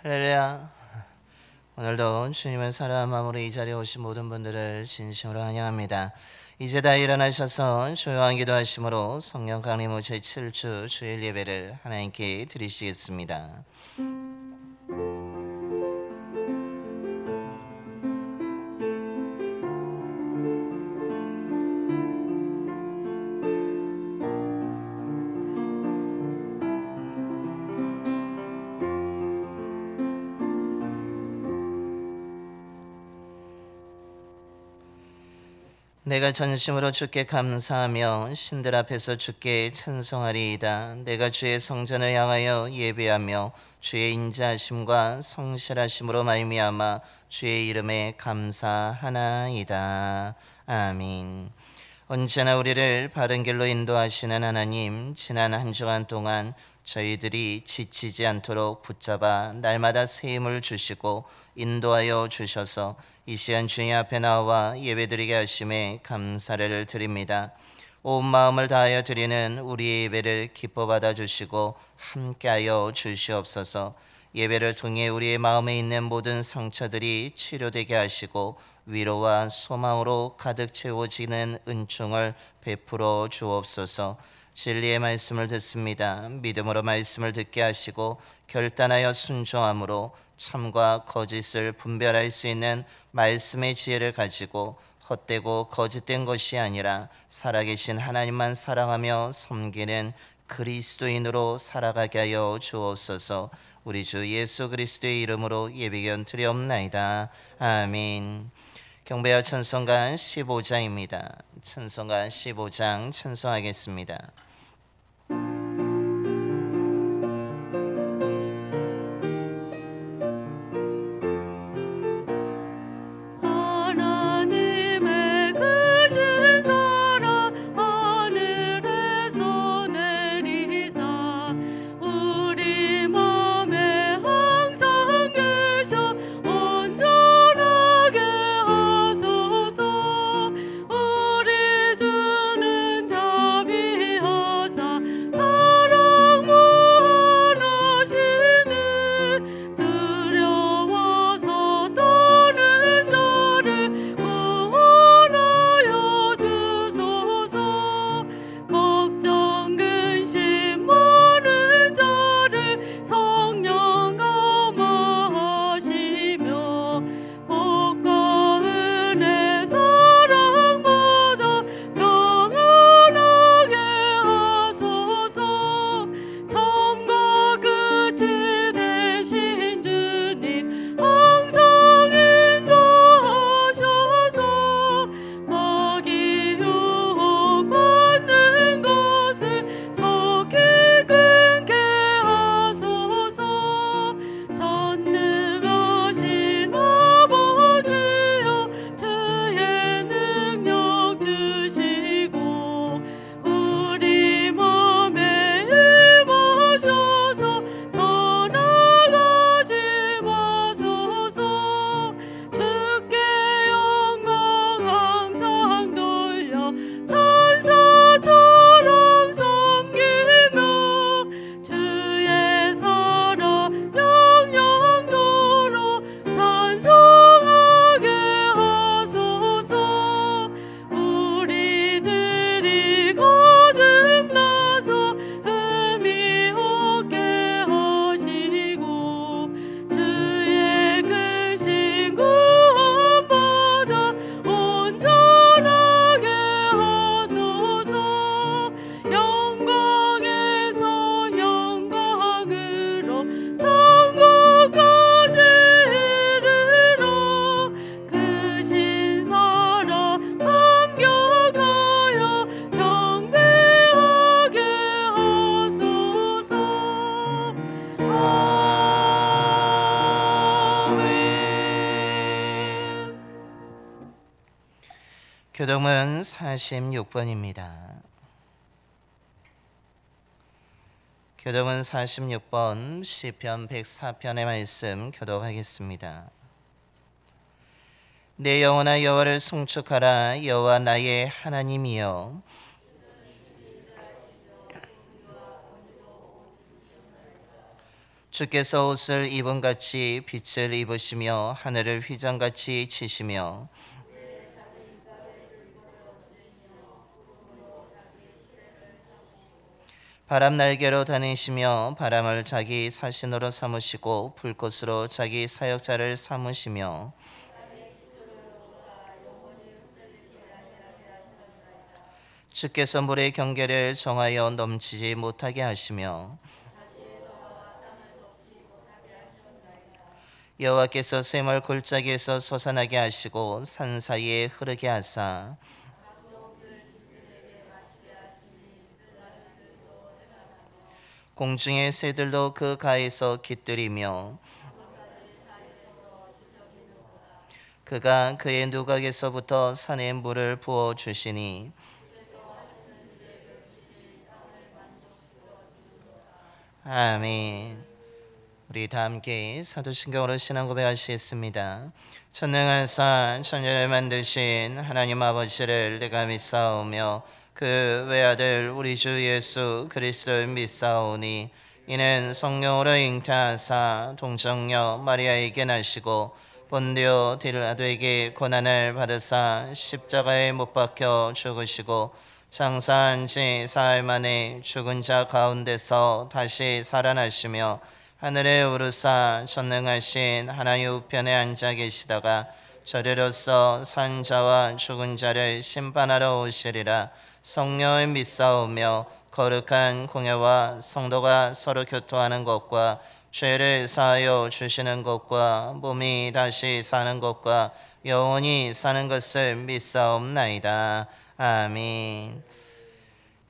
할렐루야. 오늘도 주님을 사랑한 마음으로 이 자리에 오신 모든 분들을 진심으로 환영합니다. 이제 다 일어나셔서 조용한 기도하심으로 성령 강림 후 제7주 주일 예배를 하나님께 드리시겠습니다. 내가 전심으로 주께 감사하며 신들 앞에서 주께 찬송하리이다. 내가 주의 성전을 향하여 예배하며 주의 인자하심과 성실하심으로 말미암아 주의 이름에 감사하나이다. 아멘. 언제나 우리를 바른 길로 인도하시는 하나님, 지난 한 주간 동안 저희들이 지치지 않도록 붙잡아 날마다 새 힘을 주시고 인도하여 주셔서 이 시간 주님 앞에 나와 예배드리게 하심에 감사를 드립니다. 온 마음을 다하여 드리는 우리의 예배를 기뻐 받아주시고 함께하여 주시옵소서. 예배를 통해 우리의 마음에 있는 모든 상처들이 치료되게 하시고 위로와 소망으로 가득 채워지는 은총을 베풀어 주옵소서. 진리의 말씀을 듣습니다. 믿음으로 말씀을 듣게 하시고 결단하여 순종함으로 참과 거짓을 분별할 수 있는 말씀의 지혜를 가지고 헛되고 거짓된 것이 아니라 살아계신 하나님만 사랑하며 섬기는 그리스도인으로 살아가게 하여 주옵소서. 우리 주 예수 그리스도의 이름으로 예비견 드리옵나이다. 아멘. 경배와 찬송가 15장입니다. 찬송가 15장 찬송하겠습니다. 교동은 46번입니다. 교동은 46번 시편 104편의 말씀 교독하겠습니다. 내 영혼아 여호와를 송축하라. 여호와 나의 하나님이여. 주께서 옷을 입은같이 빛을 입으시며 하늘을 휘장같이 치시며 바람 날개로 다니시며 바람을 자기 사신으로 삼으시고 불꽃으로 자기 사역자를 삼으시며 주께서 물의 경계를 정하여 넘치지 못하게 하시며 여호와께서 샘을 골짜기에서 솟아나게 하시고 산 사이에 흐르게 하사 공중의 새들도 그 가에서 깃들이며 그가 그의 누각에서부터 산에 물을 부어 주시니 아멘. 우리 다 함께 사도신경으로 신앙 고백하시겠습니다. 전능하사 천지를 만드신 하나님 아버지를 내가 믿사오며 그 외아들 우리 주 예수 그리스도를 믿사오니 이는 성령으로 잉태하사 동정녀 마리아에게 나시고 본디오 딜라도에게 고난을 받으사 십자가에 못 박혀 죽으시고 장사한 지 사흘 만에 죽은 자 가운데서 다시 살아나시며 하늘에 오르사 전능하신 하나님 우편에 앉아 계시다가 저리로서 산 자와 죽은 자를 심판하러 오시리라. 성령을 믿사오며 거룩한 공예와 성도가 서로 교통하는 것과 죄를 사하여 주시는 것과 몸이 다시 사는 것과 영원히 사는 것을 믿사옵나이다. 아멘.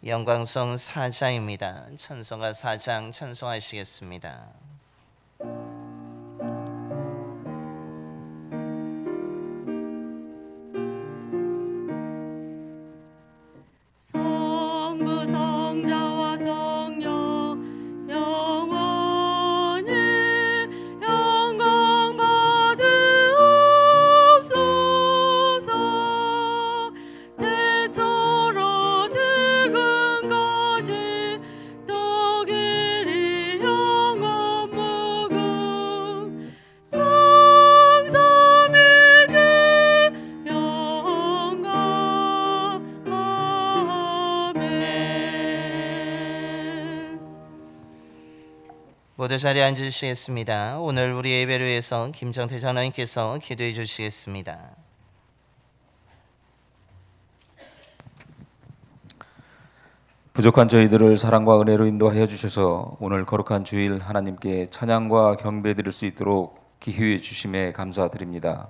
영광송 4장입니다. 찬송가 4장 찬송하시겠습니다. 성부 성자와 성령 영원히 영광 받으옵소서. 때처럼 지금까지 떡이리 영원 무궁 성삼위기 영광 아멘. 모두 자리에 앉으시겠습니다. 오늘 우리 예배를 위해서 김정태 장로님께서 기도해 주시겠습니다. 부족한 저희들을 사랑과 은혜로 인도하여 주셔서 오늘 거룩한 주일 하나님께 찬양과 경배드릴 수 있도록 기회해 주심에 감사드립니다.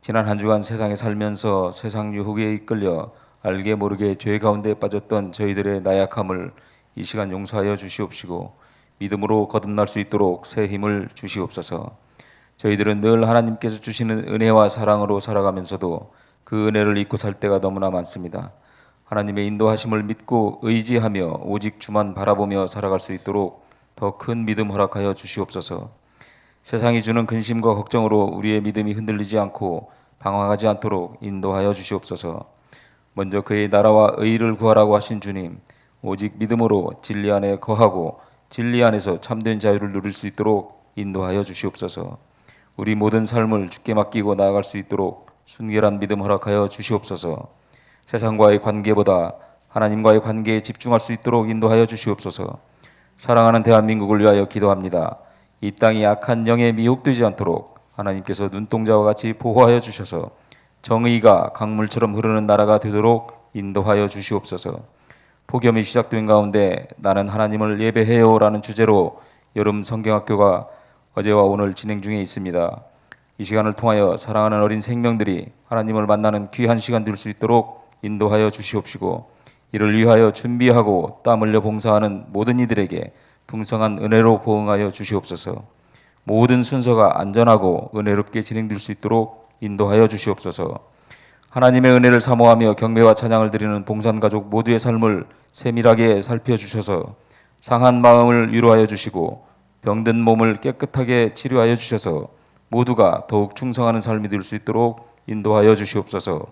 지난 한 주간 세상에 살면서 세상 유혹에 이끌려 알게 모르게 죄 가운데 빠졌던 저희들의 나약함을 이 시간 용서하여 주시옵시고 믿음으로 거듭날 수 있도록 새 힘을 주시옵소서. 저희들은 늘 하나님께서 주시는 은혜와 사랑으로 살아가면서도 그 은혜를 잊고 살 때가 너무나 많습니다. 하나님의 인도하심을 믿고 의지하며 오직 주만 바라보며 살아갈 수 있도록 더 큰 믿음 허락하여 주시옵소서. 세상이 주는 근심과 걱정으로 우리의 믿음이 흔들리지 않고 방황하지 않도록 인도하여 주시옵소서. 먼저 그의 나라와 의를 구하라고 하신 주님, 오직 믿음으로 진리 안에 거하고 진리 안에서 참된 자유를 누릴 수 있도록 인도하여 주시옵소서. 우리 모든 삶을 주께 맡기고 나아갈 수 있도록 순결한 믿음 허락하여 주시옵소서. 세상과의 관계보다 하나님과의 관계에 집중할 수 있도록 인도하여 주시옵소서. 사랑하는 대한민국을 위하여 기도합니다. 이 땅이 악한 영에 미혹되지 않도록 하나님께서 눈동자와 같이 보호하여 주셔서 정의가 강물처럼 흐르는 나라가 되도록 인도하여 주시옵소서. 폭염이 시작된 가운데 나는 하나님을 예배해요라는 주제로 여름 성경학교가 어제와 오늘 진행 중에 있습니다. 이 시간을 통하여 사랑하는 어린 생명들이 하나님을 만나는 귀한 시간 될 수 있도록 인도하여 주시옵시고 이를 위하여 준비하고 땀 흘려 봉사하는 모든 이들에게 풍성한 은혜로 보응하여 주시옵소서. 모든 순서가 안전하고 은혜롭게 진행될 수 있도록 인도하여 주시옵소서. 하나님의 은혜를 사모하며 경배와 찬양을 드리는 봉산가족 모두의 삶을 세밀하게 살펴주셔서 상한 마음을 위로하여 주시고 병든 몸을 깨끗하게 치료하여 주셔서 모두가 더욱 충성하는 삶이 될 수 있도록 인도하여 주시옵소서.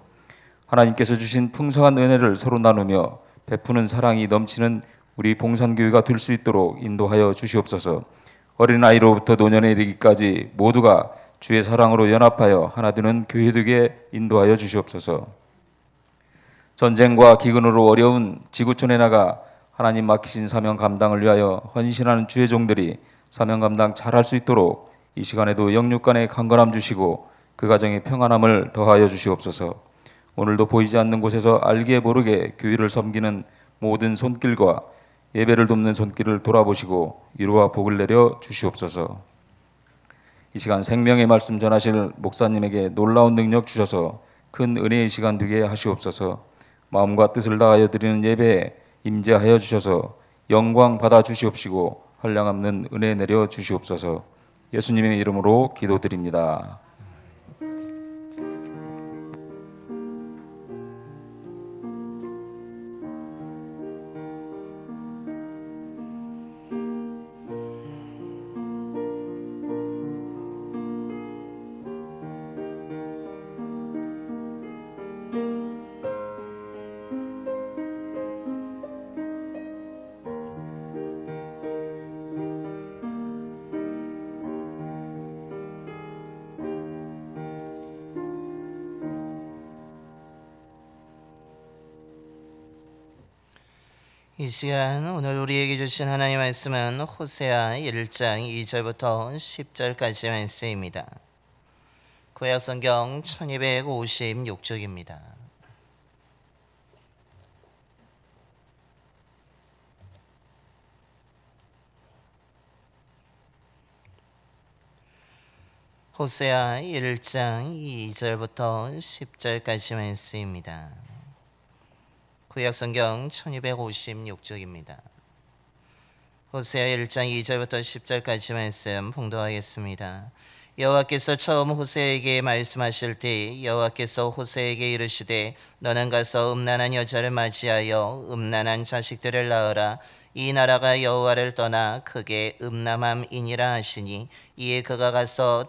하나님께서 주신 풍성한 은혜를 서로 나누며 베푸는 사랑이 넘치는 우리 봉산교회가 될 수 있도록 인도하여 주시옵소서. 어린아이로부터 노년에 이르기까지 모두가 주의 사랑으로 연합하여 하나 되는 교회 되게 인도하여 주시옵소서. 전쟁과 기근으로 어려운 지구촌에 나가 하나님 맡기신 사명 감당을 위하여 헌신하는 주의 종들이 사명 감당 잘할 수 있도록 이 시간에도 영육 간의 강건함 주시고 그 가정에 평안함을 더하여 주시옵소서. 오늘도 보이지 않는 곳에서 알게 모르게 교회를 섬기는 모든 손길과 예배를 돕는 손길을 돌아보시고 위로와 복을 내려 주시옵소서. 이 시간 생명의 말씀 전하실 목사님에게 놀라운 능력 주셔서 큰 은혜의 시간 되게 하시옵소서. 마음과 뜻을 다하여 드리는 예배에 임재하여 주셔서 영광 받아 주시옵시고 한량없는 은혜 내려 주시옵소서. 예수님의 이름으로 기도드립니다. 이 시간 오늘 우리에게 주신 하나님의 말씀은 호세아 1장 2절부터 10절까지 말씀입니다. 구약성경 1256쪽입니다. 호세아 1장 2절부터 10절까지 말씀입니다. 구약성경 1256쪽입니다. 호세아 1장 2절부터 10절까지 말씀 봉독하겠습니다. 여호와께서 처음 호세에게 말씀하실 때 여호와께서 호세에게 이르시되 너는 가서 음란한 여자를 맞이하여 음란한 자식들을 낳으라. 이 나라가 여호와를 떠나 크게 음란함이니라 하시니 이에 그가 가서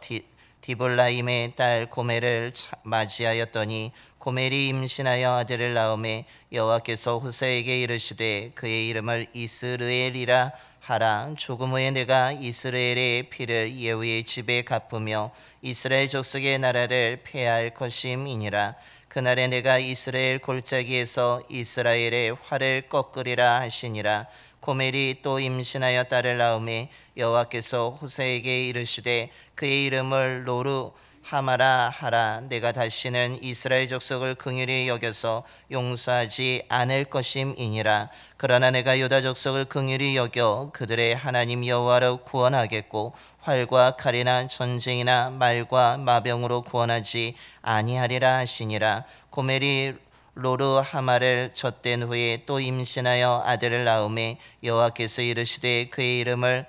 디볼라임의 딸 고멜을 맞이하였더니 고멜이 임신하여 아들을 낳음에 여호와께서 호세에게 이르시되 그의 이름을 이스르엘이라 하라. 조금 후에 내가 이스라엘의 피를 예후의 집에 갚으며 이스라엘 족속의 나라를 폐할 것임이니라. 그날에 내가 이스라엘 골짜기에서 이스라엘의 활을 꺾으리라 하시니라. 고멜이 또 임신하여 딸을 낳음에 여호와께서 호세에게 이르시되 그의 이름을 로루 하마라 하라. 내가 다시는 이스라엘 족속을 긍휼히 여겨서 용서하지 않을 것임이니라. 그러나 내가 유다 족속을 긍휼히 여겨 그들의 하나님 여호와로 구원하겠고 활과 칼이나 전쟁이나 말과 마병으로 구원하지 아니하리라 하시니라. 고멜이 로르 하마를 젖된 후에 또 임신하여 아들을 낳음에 여호와께서 이르시되 그의 이름을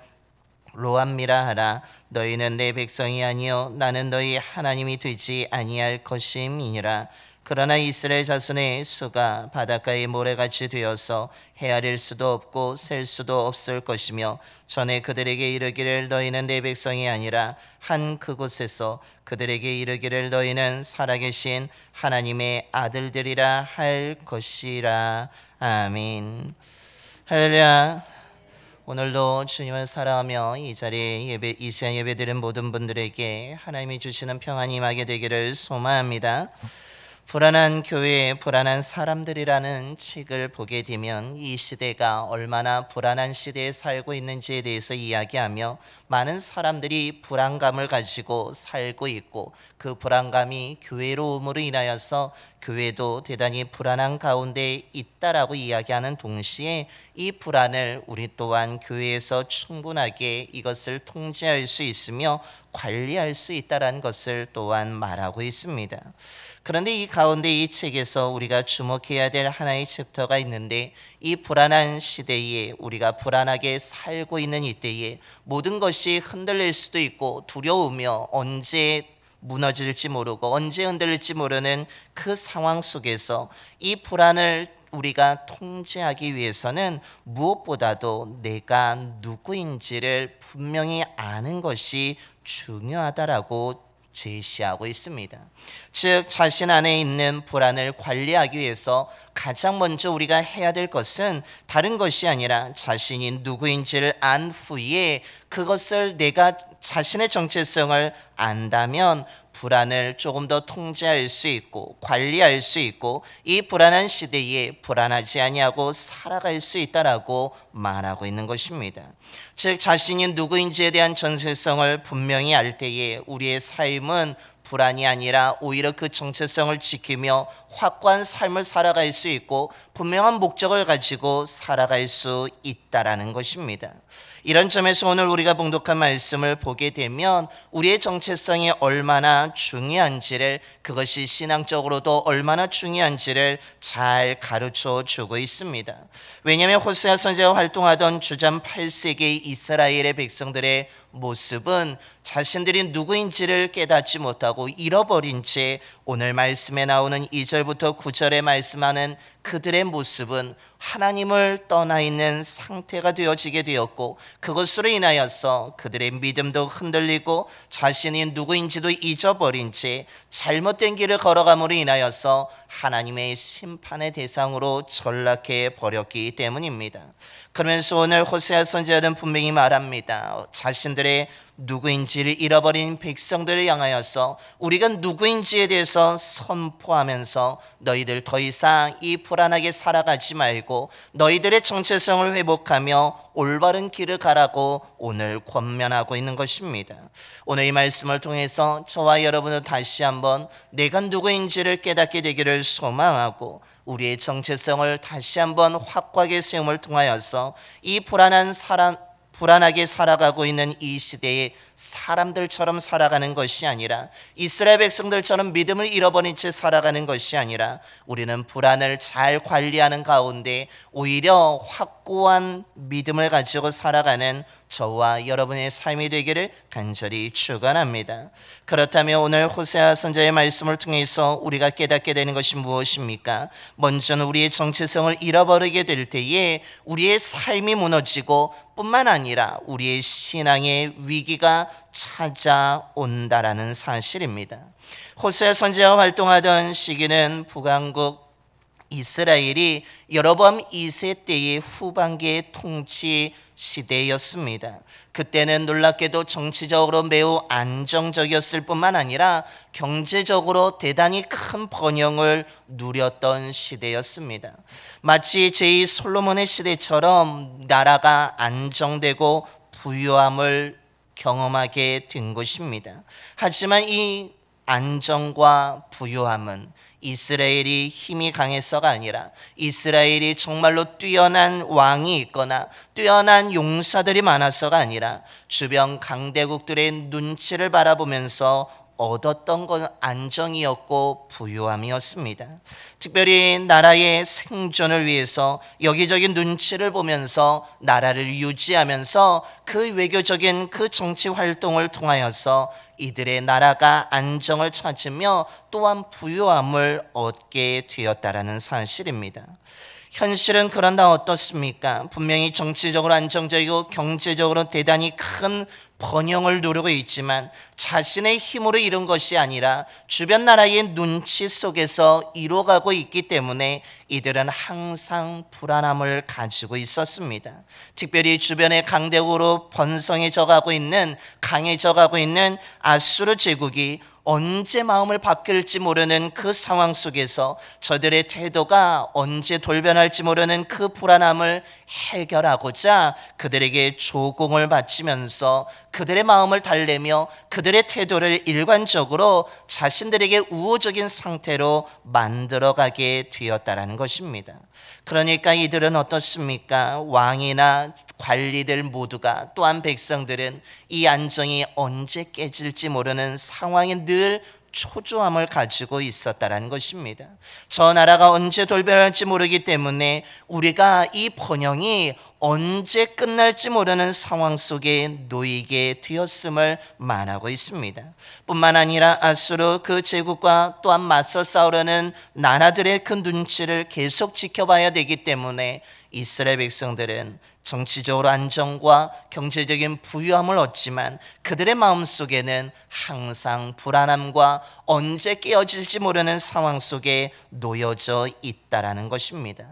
로암미라 하라. 너희는 내 백성이 아니요 나는 너희 하나님이 되지 아니할 것임이니라. 그러나 이스라엘 자손의 수가 바닷가의 모래같이 되어서 헤아릴 수도 없고 셀 수도 없을 것이며 전에 그들에게 이르기를 너희는 내 백성이 아니라 한 그곳에서 그들에게 이르기를 너희는 살아계신 하나님의 아들들이라 할 것이라. 아멘. 할렐루야. 오늘도 주님을 사랑하며 이 자리에 이 시간 예배드린 모든 분들에게 하나님이 주시는 평안이 임하게 되기를 소망합니다. 불안한 교회, 불안한 사람들이라는 책을 보게 되면 이 시대가 얼마나 불안한 시대에 살고 있는지에 대해서 이야기하며 많은 사람들이 불안감을 가지고 살고 있고 그 불안감이 교회로 음으로 인하여서 교회도 대단히 불안한 가운데 있다라고 이야기하는 동시에 이 불안을 우리 또한 교회에서 충분하게 이것을 통제할 수 있으며 관리할 수 있다라는 것을 또한 말하고 있습니다. 그런데 이 가운데 이 책에서 우리가 주목해야 될 하나의 챕터가 있는데 이 불안한 시대에 우리가 불안하게 살고 있는 이때에 모든 것이 흔들릴 수도 있고 두려우며 언제 무너질지 모르고 언제 흔들릴지 모르는 그 상황 속에서 이 불안을 우리가 통제하기 위해서는 무엇보다도 내가 누구인지를 분명히 아는 것이 중요하다라고 제시하고 있습니다. 즉 자신 안에 있는 불안을 관리하기 위해서 가장 먼저 우리가 해야 될 것은 다른 것이 아니라 자신이 누구인지를 안 후에 그것을 내가 자신의 정체성을 안다면 불안을 조금 더 통제할 수 있고 관리할 수 있고 이 불안한 시대에 불안하지 아니하고 살아갈 수 있다라고 말하고 있는 것입니다. 즉 자신이 누구인지에 대한 정체성을 분명히 알 때에 우리의 삶은 불안이 아니라 오히려 그 정체성을 지키며 확고한 삶을 살아갈 수 있고 분명한 목적을 가지고 살아갈 수 있다라는 것입니다. 이런 점에서 오늘 우리가 봉독한 말씀을 보게 되면 우리의 정체성이 얼마나 중요한지를, 그것이 신앙적으로도 얼마나 중요한지를 잘 가르쳐 주고 있습니다. 왜냐하면 호세아 선지자가 활동하던 주전 8세기 이스라엘의 백성들의 모습은 자신들이 누구인지를 깨닫지 못하고 잃어버린 채 오늘 말씀에 나오는 2절부터 9절에 말씀하는 그들의 모습은 하나님을 떠나 있는 상태가 되어지게 되었고, 그것으로 인하여서 그들의 믿음도 흔들리고 자신이 누구인지도 잊어버린 채 잘못된 길을 걸어감으로 인하여서 하나님의 심판의 대상으로 전락해 버렸기 때문입니다. 그러면서 오늘 호세아 선지자는 분명히 말합니다. 자신들의 누구인지를 잃어버린 백성들을 향하여서 우리가 누구인지에 대해서 선포하면서 너희들 더 이상 이 불안하게 살아가지 말고 너희들의 정체성을 회복하며 올바른 길을 가라고 오늘 권면하고 있는 것입니다. 오늘 이 말씀을 통해서 저와 여러분은 다시 한번 내가 누구인지를 깨닫게 되기를 소망하고 우리의 정체성을 다시 한번 확고하게 세움을 통하여서 이 불안하게 살아가고 있는 이 시대에 사람들처럼 살아가는 것이 아니라, 이스라엘 백성들처럼 믿음을 잃어버린 채 살아가는 것이 아니라, 우리는 불안을 잘 관리하는 가운데 오히려 확고한 믿음을 가지고 살아가는 저와 여러분의 삶이 되기를 간절히 축원합니다. 그렇다면 오늘 호세아 선지자의 말씀을 통해서 우리가 깨닫게 되는 것이 무엇입니까? 먼저는 우리의 정체성을 잃어버리게 될 때에 우리의 삶이 무너지고 뿐만 아니라 우리의 신앙의 위기가 찾아온다라는 사실입니다. 호세아 선지자가 활동하던 시기는 북왕국 이스라엘이 여로보암 2세 때의 후반기의 통치 시대였습니다. 그때는 놀랍게도 정치적으로 매우 안정적이었을 뿐만 아니라 경제적으로 대단히 큰 번영을 누렸던 시대였습니다. 마치 제2 솔로몬의 시대처럼 나라가 안정되고 부유함을 경험하게 된 것입니다. 하지만 이 안정과 부유함은 이스라엘이 힘이 강해서가 아니라, 이스라엘이 정말로 뛰어난 왕이 있거나 뛰어난 용사들이 많아서가 아니라 주변 강대국들의 눈치를 바라보면서 얻었던 건 안정이었고 부유함이었습니다. 특별히 나라의 생존을 위해서 여기저기 눈치를 보면서 나라를 유지하면서 그 외교적인 그 정치 활동을 통하여서 이들의 나라가 안정을 찾으며 또한 부유함을 얻게 되었다라는 사실입니다. 현실은 그런다 어떻습니까? 분명히 정치적으로 안정적이고 경제적으로 대단히 큰 번영을 누리고 있지만 자신의 힘으로 이룬 것이 아니라 주변 나라의 눈치 속에서 이뤄가고 있기 때문에 이들은 항상 불안함을 가지고 있었습니다. 특별히 주변의 강대국으로 번성해져 가고 있는, 강해져 가고 있는 아수르 제국이 언제 마음을 바뀔지 모르는 그 상황 속에서 저들의 태도가 언제 돌변할지 모르는 그 불안함을 해결하고자 그들에게 조공을 바치면서 그들의 마음을 달래며 그들의 태도를 일관적으로 자신들에게 우호적인 상태로 만들어가게 되었다라는 것입니다. 그러니까 이들은 어떻습니까? 왕이나 관리들 모두가, 또한 백성들은 이 안정이 언제 깨질지 모르는 상황에 늘 초조함을 가지고 있었다라는 것입니다. 저 나라가 언제 돌변할지 모르기 때문에 우리가 이 번영이 언제 끝날지 모르는 상황 속에 놓이게 되었음을 말하고 있습니다. 뿐만 아니라 아수르 그 제국과 또한 맞서 싸우려는 나라들의 그 눈치를 계속 지켜봐야 되기 때문에 이스라엘 백성들은 정치적으로 안정과 경제적인 부유함을 얻지만 그들의 마음속에는 항상 불안함과 언제 깨어질지 모르는 상황 속에 놓여져 있다라는 것입니다.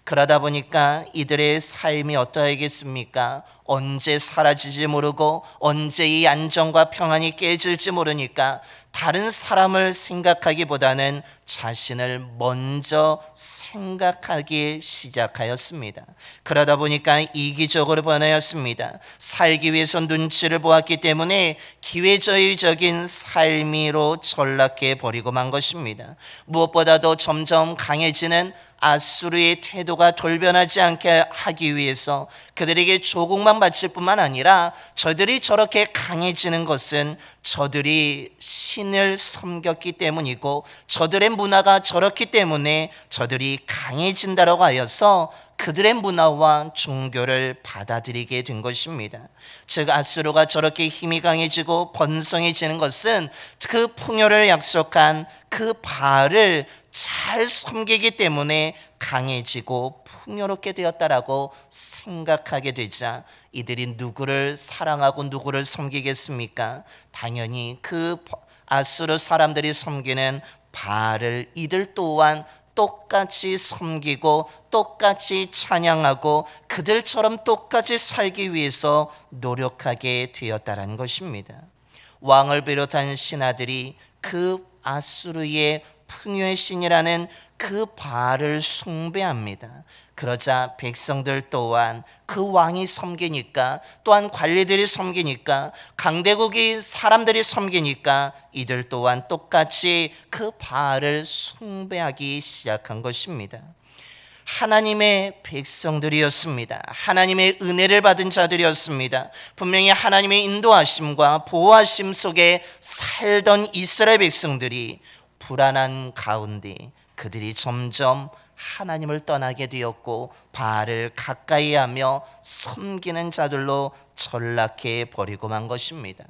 그러다 보니까 이들의 삶이 어떠하겠습니까? 언제 사라질지 모르고 언제 이 안정과 평안이 깨질지 모르니까 다른 사람을 생각하기보다는 자신을 먼저 생각하기 시작하였습니다. 그러다 보니까 이기적으로 변하였습니다. 살기 위해서 눈치를 보았기 때문에 기회주의적인 삶으로 전락해 버리고 만 것입니다. 무엇보다도 점점 강해지는 아수르의 태도가 돌변하지 않게 하기 위해서 그들에게 조국만 바칠 뿐만 아니라 저들이 저렇게 강해지는 것은 저들이 신을 섬겼기 때문이고 저들의 문화가 저렇기 때문에 저들이 강해진다라고 하여서 그들의 문화와 종교를 받아들이게 된 것입니다. 즉 아수르가 저렇게 힘이 강해지고 번성해지는 것은 그 풍요를 약속한 그 바알을 잘 섬기기 때문에 강해지고 풍요롭게 되었다라고 생각하게 되자 이들이 누구를 사랑하고 누구를 섬기겠습니까? 당연히 그 아수르 사람들이 섬기는 바알을 이들 또한 똑같이 섬기고 똑같이 찬양하고 그들처럼 똑같이 살기 위해서 노력하게 되었다는 것입니다. 왕을 비롯한 신하들이 그 아수르의 풍요의 신이라는 그 바알을 숭배합니다. 그러자 백성들 또한 그 왕이 섬기니까 또한 관리들이 섬기니까 강대국이 사람들이 섬기니까 이들 또한 똑같이 그 바알을 숭배하기 시작한 것입니다. 하나님의 백성들이었습니다. 하나님의 은혜를 받은 자들이었습니다. 분명히 하나님의 인도하심과 보호하심 속에 살던 이스라엘 백성들이 불안한 가운데 그들이 점점 하나님을 떠나게 되었고 바알을 가까이 하며 섬기는 자들로 전락해 버리고 만 것입니다.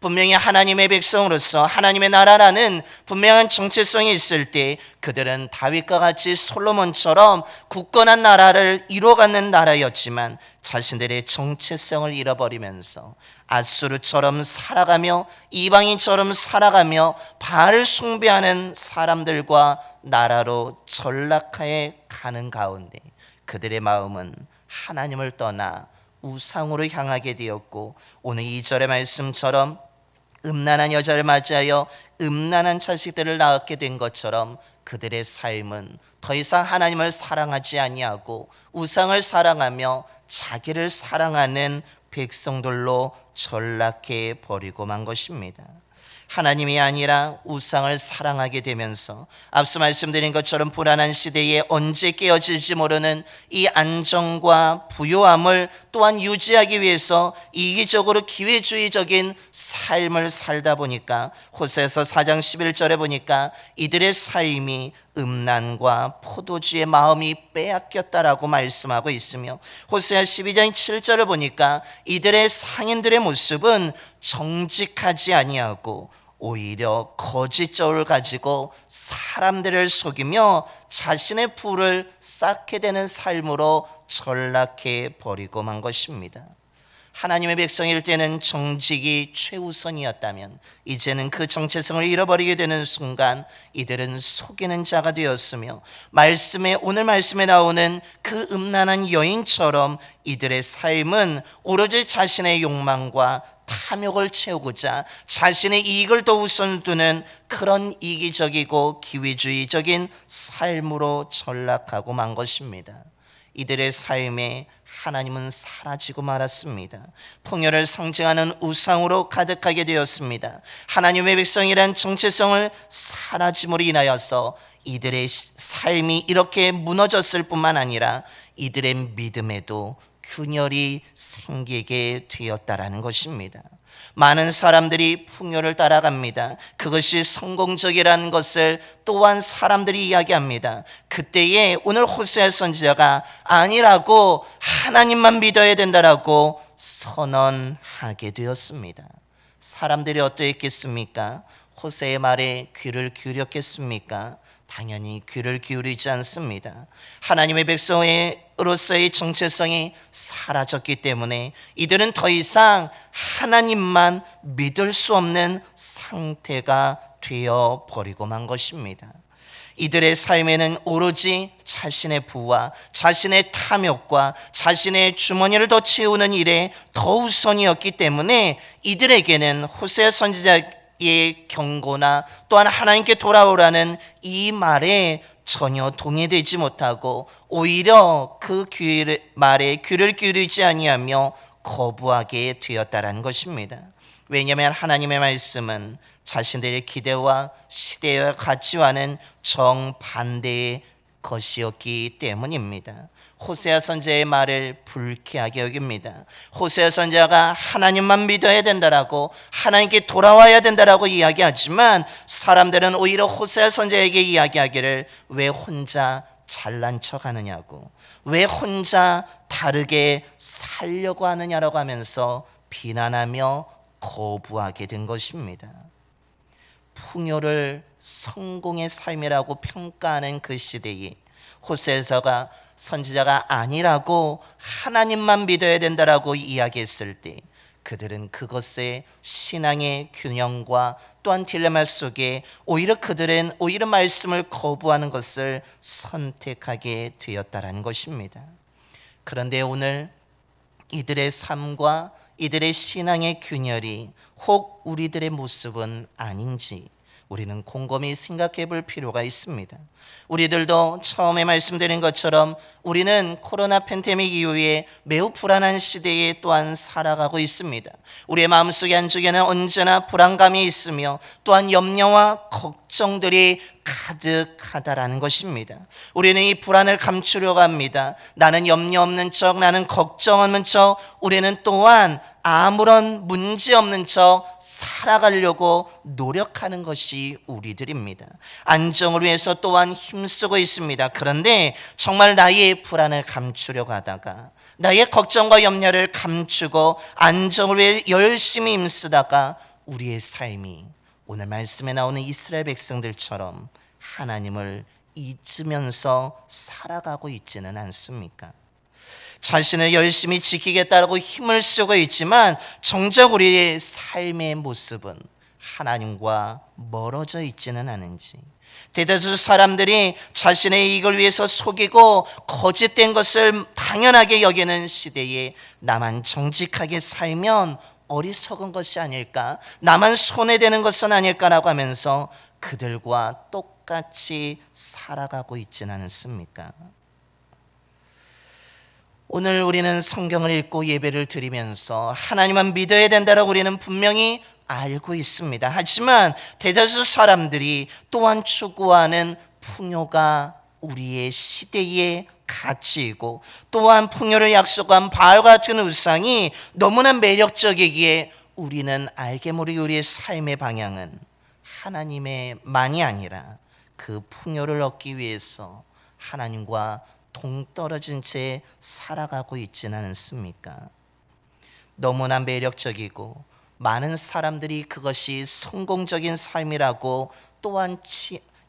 분명히 하나님의 백성으로서 하나님의 나라라는 분명한 정체성이 있을 때 그들은 다윗과 같이 솔로몬처럼 굳건한 나라를 이루어가는 나라였지만 자신들의 정체성을 잃어버리면서 아수르처럼 살아가며 이방인처럼 살아가며 바알을 숭배하는 사람들과 나라로 전락해 가는 가운데 그들의 마음은 하나님을 떠나 우상으로 향하게 되었고 오늘 2절의 말씀처럼 음란한 여자를 맞이하여 음란한 자식들을 낳게 된 것처럼 그들의 삶은 더 이상 하나님을 사랑하지 아니하고 우상을 사랑하며 자기를 사랑하는 백성들로 전락해 버리고 만 것입니다. 하나님이 아니라 우상을 사랑하게 되면서 앞서 말씀드린 것처럼 불안한 시대에 언제 깨어질지 모르는 이 안정과 부요함을 또한 유지하기 위해서 이기적으로 기회주의적인 삶을 살다 보니까 호세아서 4장 11절에 보니까 이들의 삶이 음란과 포도주의 마음이 빼앗겼다라고 말씀하고 있으며 호세아 12장 7절을 보니까 이들의 상인들의 모습은 정직하지 아니하고 오히려 거짓 저울을 가지고 사람들을 속이며 자신의 부를 쌓게 되는 삶으로 전락해 버리고 만 것입니다. 하나님의 백성일 때는 정직이 최우선이었다면 이제는 그 정체성을 잃어버리게 되는 순간 이들은 속이는 자가 되었으며 오늘 말씀에 나오는 그 음란한 여인처럼 이들의 삶은 오로지 자신의 욕망과 탐욕을 채우고자 자신의 이익을 더 우선 두는 그런 이기적이고 기회주의적인 삶으로 전락하고 만 것입니다. 이들의 삶에 하나님은 사라지고 말았습니다. 풍요를 상징하는 우상으로 가득하게 되었습니다. 하나님의 백성이란 정체성을 사라짐으로 인하여서 이들의 삶이 이렇게 무너졌을 뿐만 아니라 이들의 믿음에도 균열이 생기게 되었다라는 것입니다. 많은 사람들이 풍요를 따라갑니다. 그것이 성공적이라는 것을 또한 사람들이 이야기합니다. 그때에 오늘 호세아 선지자가 아니라고 하나님만 믿어야 된다라고 선언하게 되었습니다. 사람들이 어떠했겠습니까? 호세의 말에 귀를 기울였겠습니까? 당연히 귀를 기울이지 않습니다. 하나님의 백성으로서의 정체성이 사라졌기 때문에 이들은 더 이상 하나님만 믿을 수 없는 상태가 되어 버리고만 것입니다. 이들의 삶에는 오로지 자신의 부와 자신의 탐욕과 자신의 주머니를 더 채우는 일에 더 우선이었기 때문에 이들에게는 호세아 선지자의 경고나 또한 하나님께 돌아오라는 이 말에 전혀 동의되지 못하고 오히려 그 말에 귀를 기울이지 아니하며 거부하게 되었다라는 것입니다. 왜냐하면 하나님의 말씀은 자신들의 기대와 시대와 가치와는 정반대의 것이었기 때문입니다. 호세아 선지자의 말을 불쾌하게 여깁니다. 호세아 선지자가 하나님만 믿어야 된다라고 하나님께 돌아와야 된다라고 이야기하지만 사람들은 오히려 호세아 선지자에게 이야기하기를 왜 혼자 잘난 척하느냐고, 왜 혼자 다르게 살려고 하느냐라고 하면서 비난하며 거부하게 된 것입니다. 풍요를 성공의 삶이라고 평가하는 그 시대에 호세아서가 선지자가 아니라고 하나님만 믿어야 된다라고 이야기했을 때 그들은 그것의 신앙의 균형과 또한 딜레마 속에 오히려 그들은 오히려 말씀을 거부하는 것을 선택하게 되었다라는 것입니다. 그런데 오늘 이들의 삶과 이들의 신앙의 균열이 혹 우리들의 모습은 아닌지 우리는 곰곰이 생각해 볼 필요가 있습니다. 우리들도 처음에 말씀드린 것처럼 우리는 코로나 팬데믹 이후에 매우 불안한 시대에 또한 살아가고 있습니다. 우리의 마음속에 한쪽에는 언제나 불안감이 있으며 또한 염려와 걱정들이 가득하다라는 것입니다. 우리는 이 불안을 감추려고 합니다. 나는 염려 없는 척, 나는 걱정 없는 척, 우리는 또한 아무런 문제 없는 척 살아가려고 노력하는 것이 우리들입니다. 안정을 위해서 또한 힘쓰고 있습니다. 그런데 정말 나의 불안을 감추려고 하다가 나의 걱정과 염려를 감추고 안정을 위해 열심히 힘쓰다가 우리의 삶이 오늘 말씀에 나오는 이스라엘 백성들처럼 하나님을 잊으면서 살아가고 있지는 않습니까? 자신을 열심히 지키겠다고 힘을 쓰고 있지만 정작 우리의 삶의 모습은 하나님과 멀어져 있지는 않은지, 대다수 사람들이 자신의 이익을 위해서 속이고 거짓된 것을 당연하게 여기는 시대에 나만 정직하게 살면 어리석은 것이 아닐까, 나만 손해되는 것은 아닐까라고 하면서 그들과 똑같이 살아가고 있지는 않습니까? 오늘 우리는 성경을 읽고 예배를 드리면서 하나님만 믿어야 된다라고 우리는 분명히 알고 있습니다. 하지만 대다수 사람들이 또한 추구하는 풍요가 우리의 시대의 가치이고 또한 풍요를 약속한 바알 같은 우상이 너무나 매력적이기에 우리는 알게 모르게 우리의 삶의 방향은 하나님의 만이 아니라 그 풍요를 얻기 위해서 하나님과 동떨어진 채 살아가고 있지는 않습니까? 너무나 매력적이고 많은 사람들이 그것이 성공적인 삶이라고 또한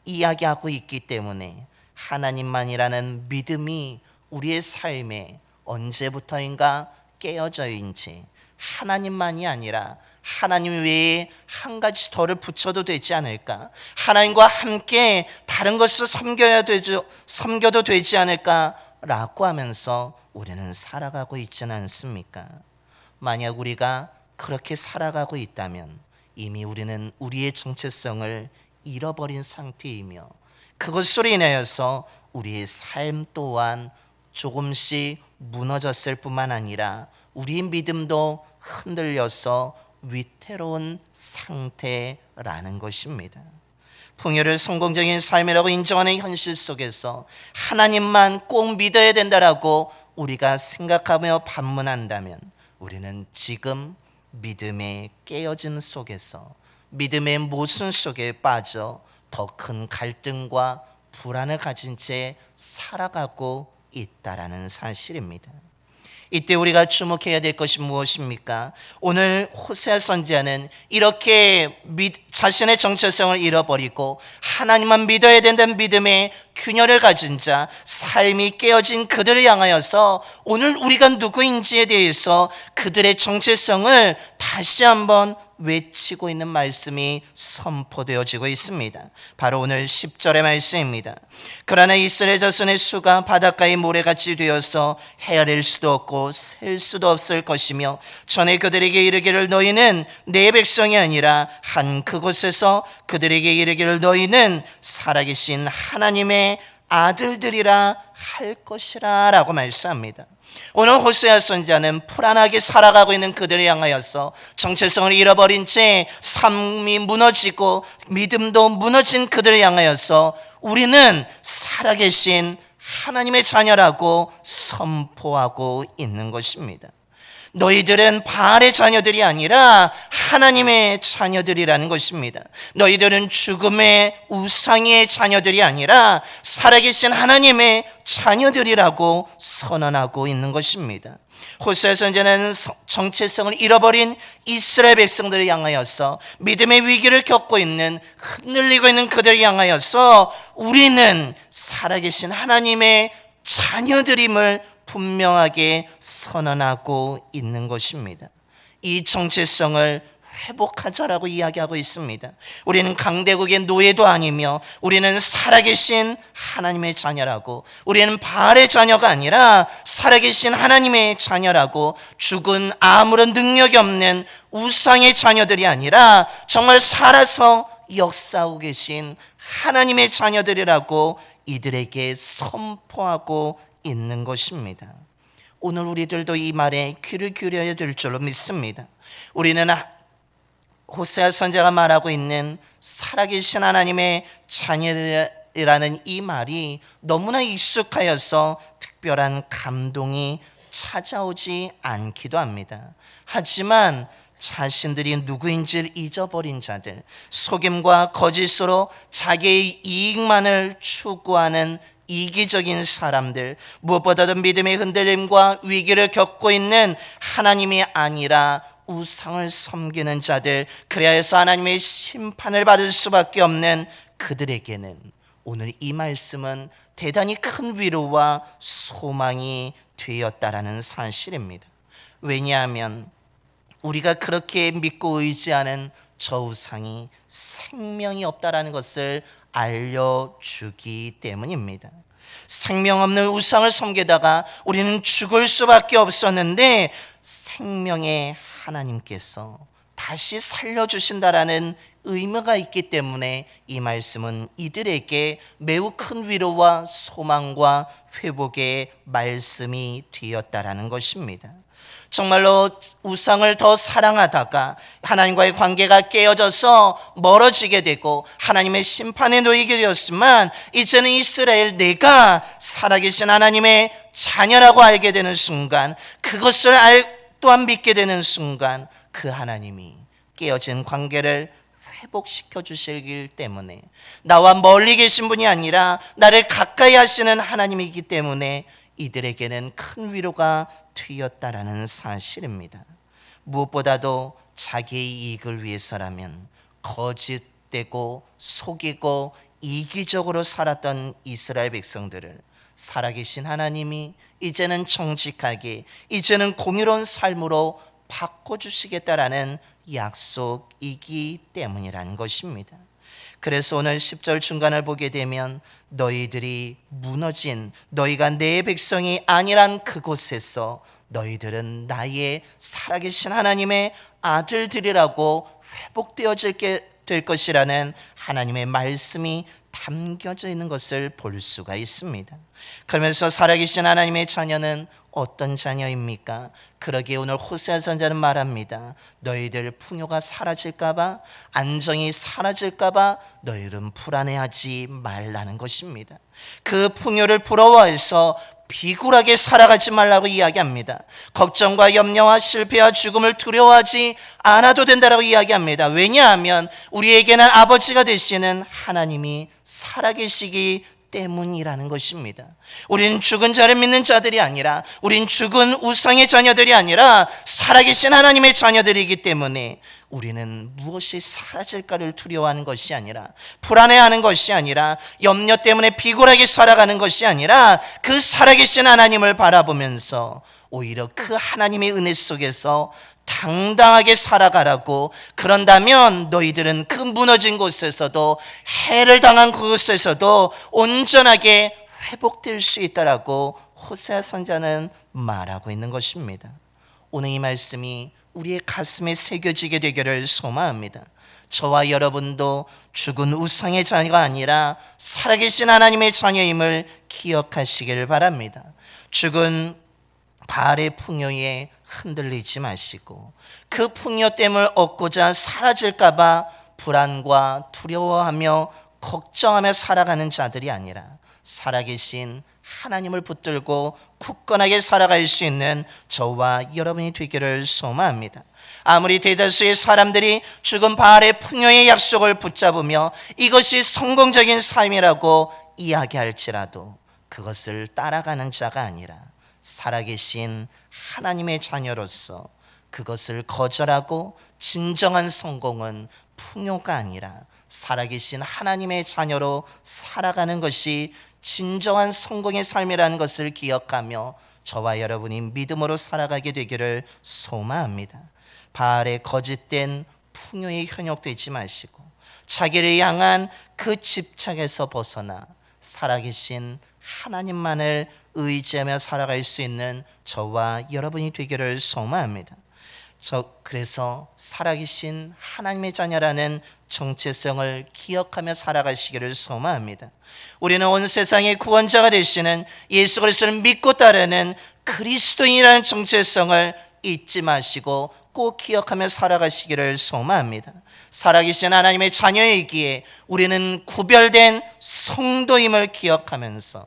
이야기하고 있기 때문에 하나님만이라는 믿음이 우리의 삶에 언제부터인가 깨어져 있는 채 하나님만이 아니라 하나님 외에 한 가지 더를 붙여도 되지 않을까, 하나님과 함께 다른 것을 섬겨도 되지 않을까라고 하면서 우리는 살아가고 있지는 않습니까? 만약 우리가 그렇게 살아가고 있다면 이미 우리는 우리의 정체성을 잃어버린 상태이며 그것으로 인하여서 우리의 삶 또한 조금씩 무너졌을 뿐만 아니라 우리의 믿음도 흔들려서 위태로운 상태라는 것입니다. 풍요를 성공적인 삶이라고 인정하는 현실 속에서 하나님만 꼭 믿어야 된다라고 우리가 생각하며 반문한다면 우리는 지금 믿음의 깨어짐 속에서 믿음의 모순 속에 빠져 더 큰 갈등과 불안을 가진 채 살아가고 있다라는 사실입니다. 이때 우리가 주목해야 될 것이 무엇입니까? 오늘 호세아 선지자는 이렇게 자신의 정체성을 잃어버리고 하나님만 믿어야 된다는 믿음의 균열을 가진 자, 삶이 깨어진 그들을 향하여서 오늘 우리가 누구인지에 대해서 그들의 정체성을 다시 한번 외치고 있는 말씀이 선포되어지고 있습니다. 바로 오늘 10절의 말씀입니다. 그러나 이스라엘 자손의 수가 바닷가의 모래같이 되어서 헤아릴 수도 없고 셀 수도 없을 것이며 전에 그들에게 이르기를 너희는 내 백성이 아니라 한 그곳에서 그들에게 이르기를 너희는 살아계신 하나님의 아들들이라 할 것이라 라고 말씀합니다. 오늘 호세아 선지자는 불안하게 살아가고 있는 그들을 향하여서 정체성을 잃어버린 채 삶이 무너지고 믿음도 무너진 그들을 향하여서 우리는 살아계신 하나님의 자녀라고 선포하고 있는 것입니다. 너희들은 바알의 자녀들이 아니라 하나님의 자녀들이라는 것입니다. 너희들은 죽음의 우상의 자녀들이 아니라 살아계신 하나님의 자녀들이라고 선언하고 있는 것입니다. 호세아 선지자는 정체성을 잃어버린 이스라엘 백성들을 향하여서 믿음의 위기를 겪고 있는 흔들리고 있는 그들을 향하여서 우리는 살아계신 하나님의 자녀들임을 분명하게 선언하고 있는 것입니다. 이 정체성을 회복하자라고 이야기하고 있습니다. 우리는 강대국의 노예도 아니며 우리는 살아계신 하나님의 자녀라고, 우리는 바알의 자녀가 아니라 살아계신 하나님의 자녀라고, 죽은 아무런 능력이 없는 우상의 자녀들이 아니라 정말 살아서 역사하고 계신 하나님의 자녀들이라고 이들에게 선포하고 있는 것입니다. 오늘 우리들도 이 말에 귀를 기울여야 될 줄로 믿습니다. 우리는 호세아 선지자가 말하고 있는 살아계신 하나님의 자녀라는 이 말이 너무나 익숙하여서 특별한 감동이 찾아오지 않기도 합니다. 하지만 자신들이 누구인지를 잊어버린 자들, 속임과 거짓으로 자기의 이익만을 추구하는 이기적인 사람들, 무엇보다도 믿음의 흔들림과 위기를 겪고 있는 하나님이 아니라 우상을 섬기는 자들, 그래야 해서 하나님의 심판을 받을 수밖에 없는 그들에게는 오늘 이 말씀은 대단히 큰 위로와 소망이 되었다라는 사실입니다. 왜냐하면 우리가 그렇게 믿고 의지하는 저 우상이 생명이 없다라는 것을 알려주기 때문입니다. 생명 없는 우상을 섬기다가 우리는 죽을 수밖에 없었는데 생명의 하나님께서 다시 살려주신다라는 의무가 있기 때문에 이 말씀은 이들에게 매우 큰 위로와 소망과 회복의 말씀이 되었다라는 것입니다. 정말로 우상을 더 사랑하다가 하나님과의 관계가 깨어져서 멀어지게 되고 하나님의 심판에 놓이게 되었지만 이제는 이스라엘 내가 살아계신 하나님의 자녀라고 알게 되는 순간, 그것을 또한 믿게 되는 순간 그 하나님이 깨어진 관계를 회복시켜 주시기 때문에, 나와 멀리 계신 분이 아니라 나를 가까이 하시는 하나님이기 때문에 이들에게는 큰 위로가 되었다라는 사실입니다. 무엇보다도 자기의 이익을 위해서라면 거짓되고 속이고 이기적으로 살았던 이스라엘 백성들을 살아계신 하나님이 이제는 정직하게, 이제는 공의로운 삶으로 바꿔주시겠다라는 약속이기 때문이라는 것입니다. 그래서 오늘 10절 중간을 보게 되면 너희들이 무너진, 너희가 내 백성이 아니란 그곳에서 너희들은 나의 살아계신 하나님의 아들들이라고 회복되어지게 될 것이라는 하나님의 말씀이 담겨져 있는 것을 볼 수가 있습니다. 그러면서 살아계신 하나님의 자녀는 어떤 자녀입니까? 그러기에 오늘 호세아 선지자는 말합니다. 너희들 풍요가 사라질까봐, 안정이 사라질까봐 너희들은 불안해하지 말라는 것입니다. 그 풍요를 부러워해서 비굴하게 살아가지 말라고 이야기합니다. 걱정과 염려와 실패와 죽음을 두려워하지 않아도 된다라고 이야기합니다. 왜냐하면 우리에게는 아버지가 되시는 하나님이 살아계시기 때문이라는 것입니다. 우린 죽은 자를 믿는 자들이 아니라, 우린 죽은 우상의 자녀들이 아니라 살아계신 하나님의 자녀들이기 때문에 우리는 무엇이 사라질까를 두려워하는 것이 아니라, 불안해하는 것이 아니라, 염려 때문에 비굴하게 살아가는 것이 아니라, 그 살아계신 하나님을 바라보면서 오히려 그 하나님의 은혜 속에서 당당하게 살아가라고, 그런다면 너희들은 그 무너진 곳에서도, 해를 당한 그곳에서도 온전하게 회복될 수 있다라고 호세아 선지자는 말하고 있는 것입니다. 오늘 이 말씀이 우리의 가슴에 새겨지게 되기를 소망합니다. 저와 여러분도 죽은 우상의 자녀가 아니라 살아계신 하나님의 자녀임을 기억하시길 바랍니다. 죽은 바알의 풍요에 흔들리지 마시고, 그 풍요됨을 얻고자 사라질까봐 불안과 두려워하며 걱정하며 살아가는 자들이 아니라, 살아계신 하나님을 붙들고 굳건하게 살아갈 수 있는 저와 여러분이 되기를 소망합니다. 아무리 대다수의 사람들이 죽은 바알의 풍요의 약속을 붙잡으며 이것이 성공적인 삶이라고 이야기할지라도 그것을 따라가는 자가 아니라, 살아계신 하나님의 자녀로서 그것을 거절하고, 진정한 성공은 풍요가 아니라 살아계신 하나님의 자녀로 살아가는 것이 진정한 성공의 삶이라는 것을 기억하며 저와 여러분이 믿음으로 살아가게 되기를 소망합니다. 바알의 거짓된 풍요에 현혹되지 마시고, 자기를 향한 그 집착에서 벗어나 살아계신 하나님만을 의지하며 살아갈 수 있는 저와 여러분이 되기를 소망합니다. 그래서 살아계신 하나님의 자녀라는 정체성을 기억하며 살아가시기를 소망합니다. 우리는 온 세상의 구원자가 되시는 예수 그리스도를 믿고 따르는 그리스도인이라는 정체성을 잊지 마시고 꼭 기억하며 살아가시기를 소망합니다. 살아계신 하나님의 자녀이기에 우리는 구별된 성도임을 기억하면서